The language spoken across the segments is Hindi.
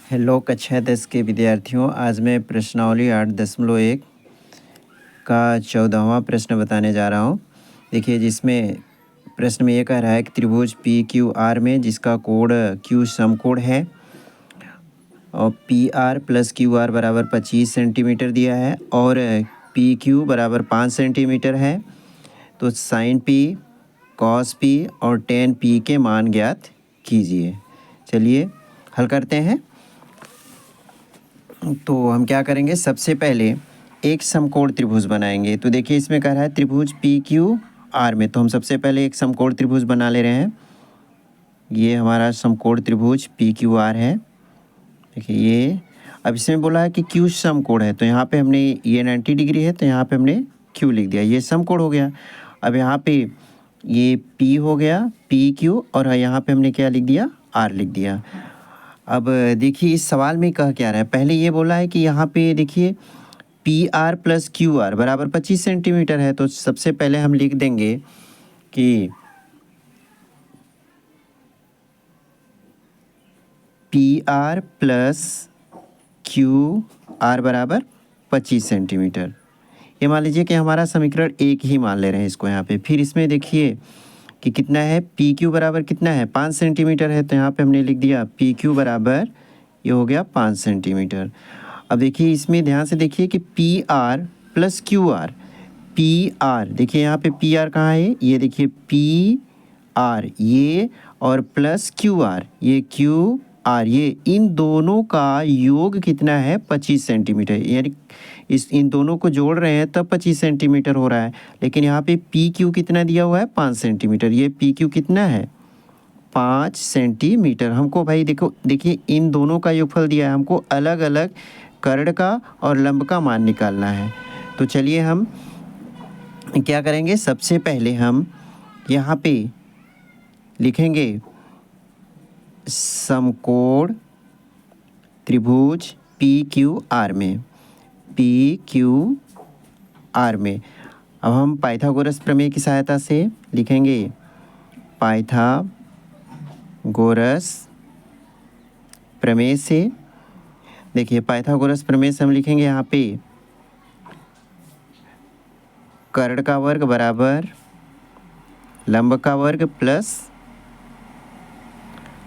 हेलो कक्षा 10 के विद्यार्थियों, आज मैं प्रश्नावली 8.1 का 14वां प्रश्न बताने जा रहा हूँ। देखिए, जिसमें प्रश्न में ये कह रहा है कि त्रिभुज पी क्यू आर में जिसका कोण क्यू समकोण है और P R plus Q R बराबर 25 सेंटीमीटर दिया है और पी क्यू बराबर 5 सेंटीमीटर है। तो साइन पी, कॉस पी और टेन पी के मान ज्ञात कीजिए। चलिए हल करते हैं। तो हम क्या करेंगे, सबसे पहले एक समकोण त्रिभुज बनाएंगे। तो देखिए, इसमें कह रहा है त्रिभुज पी क्यू आर में, तो हम सबसे पहले एक समकोण त्रिभुज बना ले रहे हैं। ये हमारा समकोण त्रिभुज पी क्यू आर है। देखिए ये, अब इसमें बोला है कि क्यू समकोण है, तो यहाँ पे हमने ये 90 डिग्री है, तो यहाँ पे हमने क्यू लिख दिया, ये समकोण हो गया। अब यहाँ पे ये पी हो गया, पी क्यू, और यहाँ पे हमने क्या लिख दिया, आर लिख दिया। अब देखिए इस सवाल में कह क्या रहा है, पहले ये बोला है कि यहाँ पे देखिए P R plus Q R बराबर 25 सेंटीमीटर है। तो सबसे पहले हम लिख देंगे कि P R plus Q R बराबर 25 सेंटीमीटर। ये मान लीजिए कि हमारा समीकरण एक ही मान ले रहे हैं इसको यहाँ पे। फिर इसमें देखिए कि कितना है, पी क्यू बराबर कितना है, 5 सेंटीमीटर है, तो यहाँ पे हमने लिख दिया पी क्यू बराबर, ये हो गया 5 सेंटीमीटर। अब देखिए इसमें ध्यान से देखिए कि P R plus Q R, P R देखिए यहाँ पे पी आर कहाँ है, ये देखिए पी आर ये, और प्लस क्यू आर, ये क्यू आर ये, इन दोनों का योग कितना है, 25 सेंटीमीटर। यानी इन दोनों को जोड़ रहे हैं तब 25 सेंटीमीटर हो रहा है। लेकिन यहाँ पे पी क्यू कितना दिया हुआ है, 5 सेंटीमीटर। ये पी क्यू कितना है, 5 सेंटीमीटर। हमको भाई देखो, देखिए इन दोनों का योगफल दिया है, हमको अलग अलग कर्ण का और लंब का मान निकालना है। तो चलिए हम क्या करेंगे, सबसे पहले हम यहाँ पे लिखेंगे समकोण त्रिभुज पी क्यू आर में, पी क्यू आर में। अब हम पाइथागोरस प्रमेय की सहायता से लिखेंगे पाइथागोरस प्रमेय से। देखिए पाइथागोरस प्रमेय से हम लिखेंगे यहाँ पे कर्ण का वर्ग बराबर लंब का वर्ग प्लस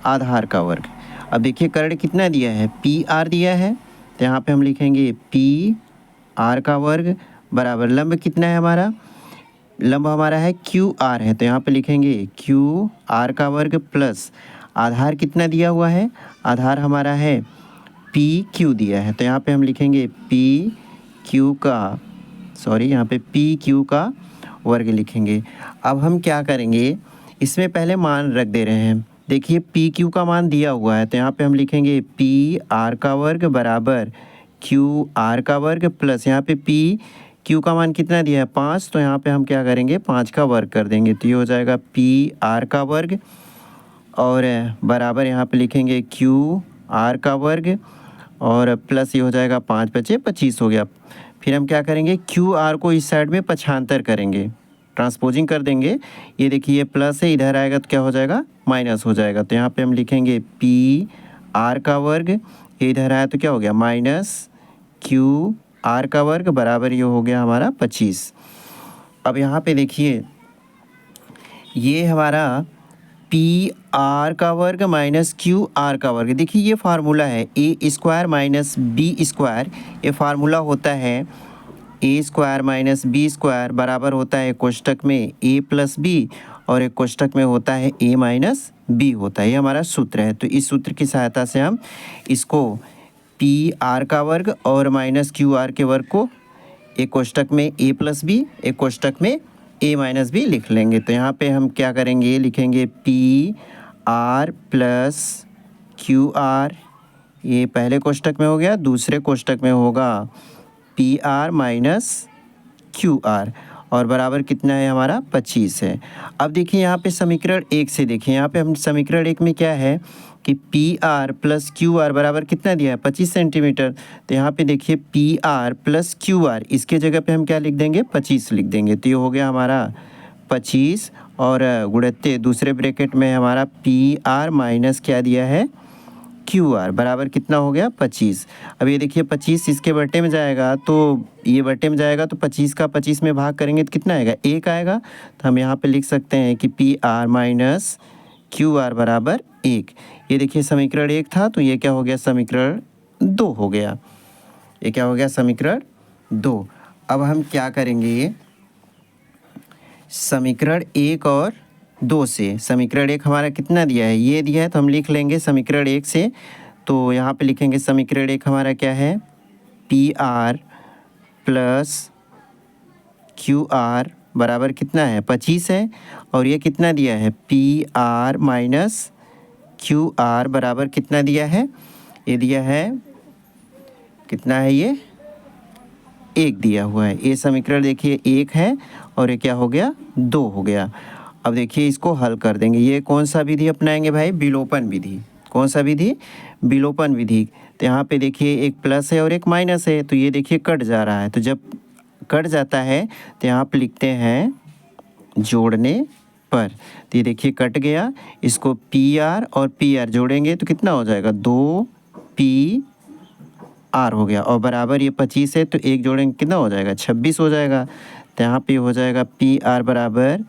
आधार का वर्ग। अब देखिए कर्ण कितना दिया है, पी आर दिया है, तो यहाँ पे हम लिखेंगे पी आर का वर्ग बराबर लंब कितना है हमारा, लंब हमारा है क्यू आर है, तो यहाँ पे लिखेंगे क्यू आर का वर्ग प्लस आधार कितना दिया हुआ है, आधार हमारा है पी क्यू दिया है, तो यहाँ पे हम लिखेंगे पी क्यू का, सॉरी यहाँ पे पी क्यू का वर्ग लिखेंगे। अब हम क्या करेंगे, इसमें पहले मान रख दे रहे हैं। देखिए पी क्यू का मान दिया हुआ है, तो यहाँ पे हम लिखेंगे पी आर का वर्ग बराबर क्यू आर का वर्ग प्लस यहाँ पे पी क्यू का मान कितना दिया है, 5, तो यहाँ पे हम क्या करेंगे, 5 का वर्ग कर देंगे, तो ये हो जाएगा पी आर का वर्ग और बराबर यहाँ पे लिखेंगे क्यू आर का वर्ग और प्लस ये हो जाएगा 5 बचे 25 हो गया। फिर हम क्या करेंगे, क्यू आर को इस साइड में पक्षांतर करेंगे, ट्रांसपोजिंग कर देंगे। ये देखिए ये प्लस है, इधर आएगा तो क्या हो जाएगा, माइनस हो जाएगा, तो यहाँ पे हम लिखेंगे पी आर का वर्ग, ये इधर आया तो क्या हो गया, माइनस क्यू आर का वर्ग बराबर ये हो गया हमारा 25। अब यहाँ पे देखिए ये हमारा पी आर का वर्ग माइनस क्यू आर का वर्ग, देखिए ये फार्मूला है ए स्क्वायर माइनस बी स्क्वायर, ये फार्मूला होता है ए स्क्वायर माइनस बी स्क्वायर बराबर होता है कोष्टक में ए प्लस बी और एक कोष्टक में होता है ए माइनस बी होता है, ये हमारा सूत्र है। तो इस सूत्र की सहायता से हम इसको पी आर का वर्ग और माइनस क्यू आर के वर्ग को एक कोष्टक में ए प्लस बी, एक कोष्टक में ए माइनस बी लिख लेंगे। तो यहाँ पे हम क्या करेंगे, लिखेंगे P R plus Q R, ये पहले कोष्टक में हो गया, दूसरे कोष्टक में होगा P R minus Q R और बराबर कितना है हमारा 25 है। अब देखिए यहाँ पे समीकरण एक से देखिए, यहाँ पे हम समीकरण एक में क्या है कि P R plus Q R बराबर कितना दिया है, 25 सेंटीमीटर। तो यहाँ पे देखिए P R plus Q R, इसके जगह पे हम क्या लिख देंगे, 25 लिख देंगे, तो ये हो गया हमारा 25 और गुणित दूसरे ब्रैकेट में हमारा पी आर माइनस क्या दिया है, क्यू आर बराबर कितना हो गया 25। अब ये देखिए 25 इसके बटे में जाएगा तो ये बटे में जाएगा तो 25 का 25 में भाग करेंगे तो कितना आएगा 1 आएगा। तो हम यहाँ पे लिख सकते हैं कि P R minus Q R बराबर 1। ये देखिए समीकरण 1 था तो ये क्या हो गया समीकरण 2 हो गया। ये क्या हो गया समीकरण 2। अब हम क्या करेंगे समीकरण 1 और 2 से। समीकरण 1 हमारा कितना दिया है ये दिया है तो हम लिख लेंगे समीकरण 1 से। तो यहाँ पे लिखेंगे समीकरण 1 हमारा क्या है P R plus Q R बराबर कितना है 25 है। और ये कितना दिया है P R minus Q R बराबर कितना दिया है ये दिया है कितना है ये 1 दिया हुआ है। ये समीकरण देखिए 1 है और ये क्या हो गया 2 हो गया। अब देखिए इसको हल कर देंगे। ये कौन सा विधि अपनाएंगे भाई विलोपन विधि। कौन सा विधि विलोपन विधि। तो यहाँ पे देखिए एक प्लस है और एक माइनस है तो ये देखिए कट जा रहा है। तो जब कट जाता है तो यहाँ पे लिखते हैं जोड़ने पर। तो ये देखिए कट गया। इसको पी आर और पी आर जोड़ेंगे तो कितना हो जाएगा 2 पी आर हो गया और बराबर ये 25 है तो एक जोड़ेंगे कितना हो जाएगा 26 हो जाएगा। तो यहाँ पे हो जाएगा पी आर बराबर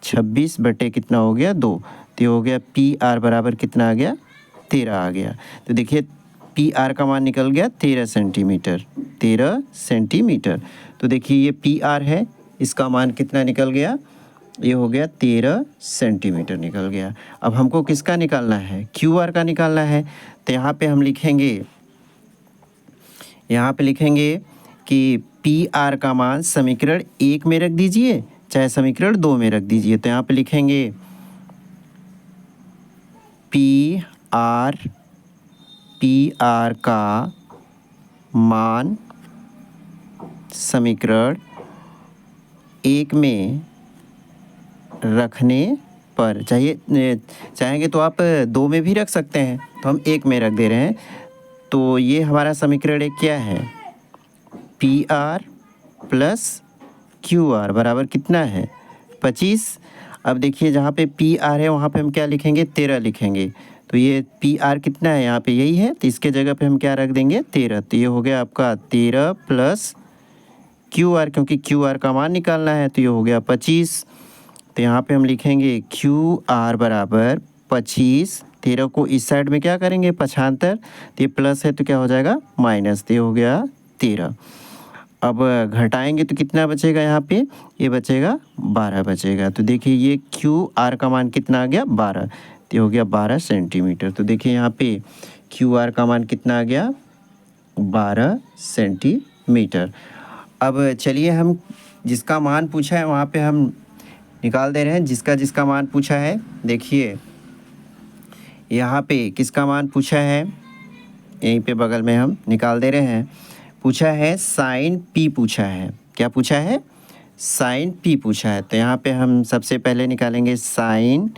26 बटे कितना हो गया 2। तो ये हो गया पी आर बराबर कितना आ गया 13 आ गया। तो देखिए पी आर का मान निकल गया 13 सेंटीमीटर। 13 सेंटीमीटर। तो देखिए ये पी आर है इसका मान कितना निकल गया ये हो गया 13 सेंटीमीटर निकल गया। अब हमको किसका निकालना है क्यू आर का निकालना है। तो यहाँ पे हम लिखेंगे कि पी आर का मान समीकरण 1 में रख दीजिए चाहे समीकरण 2 में रख दीजिए। तो यहाँ पे लिखेंगे पी आर का मान समीकरण 1 में रखने पर चाहेंगे तो आप 2 में भी रख सकते हैं तो हम 1 में रख दे रहे हैं। तो ये हमारा समीकरण 1 क्या है P R plus Q R बराबर कितना है 25। अब देखिए जहाँ पे पी आर है वहाँ पे हम क्या लिखेंगे 13 लिखेंगे। तो ये पी आर कितना है यहाँ पे यही है तो इसके जगह पे हम क्या रख देंगे 13। तो ये हो गया आपका 13 प्लस क्यू आर क्योंकि क्यू आर का मान निकालना है तो ये हो गया 25। तो यहाँ पे हम लिखेंगे क्यू आर बराबर 25। 13 को इस साइड में क्या करेंगे पक्षांतर तो ये प्लस है तो क्या हो जाएगा माइनस। तो ये हो गया 13। अब घटाएंगे तो कितना बचेगा यहाँ पे ये बचेगा 12 बचेगा। तो देखिए ये क्यू आर का मान कितना आ गया 12। तो ये हो गया 12 सेंटीमीटर। तो देखिए यहाँ पे क्यू आर का मान कितना आ गया 12 सेंटीमीटर। अब चलिए हम जिसका मान पूछा है वहाँ पे हम निकाल दे रहे हैं जिसका मान पूछा है। देखिए यहाँ पे किसका मान पूछा है यहीं पे बगल में हम निकाल दे रहे हैं। पूछा है साइन पी पूछा है। क्या पूछा है साइन पी पूछा है। तो यहाँ पे हम सबसे पहले निकालेंगे साइन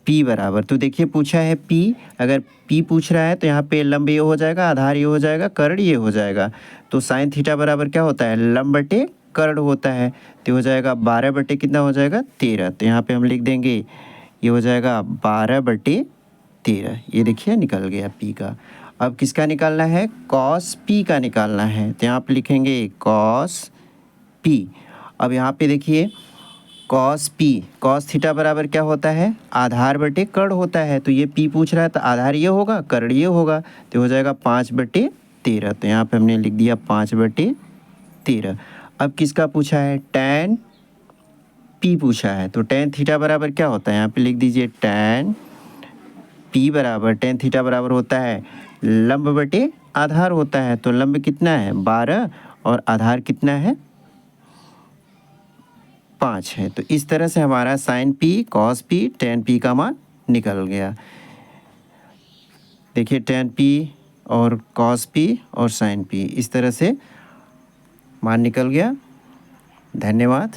पी बराबर। तो देखिए पूछा है पी अगर पी पूछ रहा है तो यहाँ पे लंब ये हो जाएगा आधार ये हो जाएगा कर्ण ये हो जाएगा। तो साइन थीटा बराबर क्या होता है लंब बटे कर्ण होता है। तो हो जाएगा 12 बटे कितना हो जाएगा 13। तो यहाँ पे हम लिख देंगे ये हो जाएगा 12 बटे 13। ये देखिए निकल गया पी का। अब किसका निकालना है कॉस पी का निकालना है। तो यहाँ पे लिखेंगे कॉस पी। अब यहाँ पे देखिए कॉस पी कॉस थीटा बराबर क्या होता है आधार बटे कर्ण होता है। तो ये पी पूछ रहा है तो आधार ये होगा कर्ण ये होगा। तो हो जाएगा 5 बटे 13। तो यहाँ पे हमने लिख दिया 5 बटे 13। अब किसका पूछा है टैन पी पूछा है। तो टैन थीटा बराबर क्या होता है यहाँ पे लिख दीजिए टैन पी बराबर टैन थीटा बराबर होता है लंब बटे आधार होता है। तो लंब कितना है 12 और आधार कितना है 5 है। तो इस तरह से हमारा sine P cos P tan P का मान निकल गया। देखिए टैन पी और कॉस पी और साइन पी इस तरह से मान निकल गया। धन्यवाद।